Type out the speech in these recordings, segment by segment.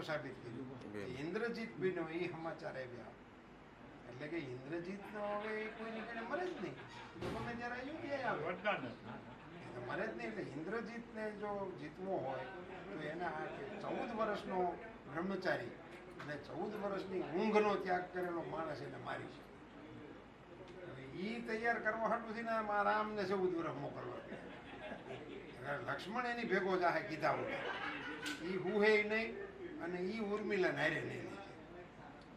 સાબિત કર્યું ઇન્દ્રજીત બન્યો એ સમાચાર આવ્યા એટલે કે ઇન્દ્રજીત નો હવે કોઈ નીકળે મરે જ નહીં ગમે ત્યારે અયોધ્યા આવે મરે જ નહીં. એટલે ઇન્દ્રજીત ને જો જીતવો હોય તો એના 14 વર્ષનો બ્રહ્મચારી અને 14 વર્ષની ઊંઘનો ત્યાગ કરેલો માણસ એને મારી છે. એ તૈયાર કરવા હાટુથી ને રામને 14 વર્ષ મોકલવા. લક્ષ્મણ એની ભેગો જાહે કીધા વગર એ હુહે નહીં અને એ ઉર્મિલા નારે નહીં.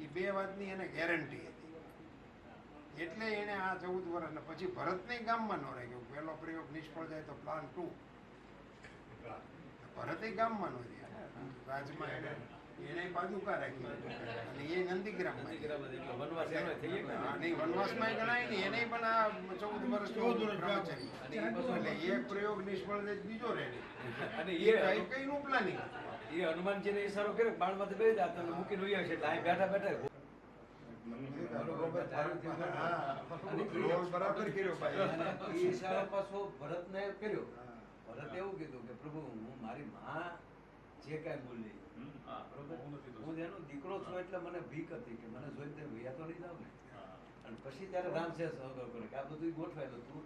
એ બે વાતની એને ગેરંટી હતી. એટલે એને આ 14 વર્ષ પછી ભરતને ગામમાં ન રહે ગયો. પહેલો પ્રયોગ નિષ્ફળ જાય તો પ્લાન 2. ભરતે ગામમાં ન રહ્યા રાજમાં એને પાદુકા રાખી અને એ નંદીગ્રામમાં વનવાસમાં ગણાય ને એને પણ આ 14 વર્ષનો બ્રહ્મચારી. એટલે એક પ્રયોગ નિષ્ફળ જાય બીજો રહે અને એ કઈ નું પ્લાનિંગ એ હનુમાનજી ને ઈશારો કર્યો બાણમાંથી બે જાત મૂકીને ઉયા છે એટલે અહીં બેઠા બેઠા બરાબર કર્યો ભાઈ. ઈશારો પાછો ભરતને કર્યો. ભરત એવું કીધું કે પ્રભુ હું મારી માં જે કાંઈ બોલી હું એનો દીકરો છું એટલે મને ભીક હતી કે મને જોઈને વૈયા તો નહીં જાવ ને. અને પછી ત્યારે રામ છે સહકાર કરે કે આ બધું ગોઠવાય તો તું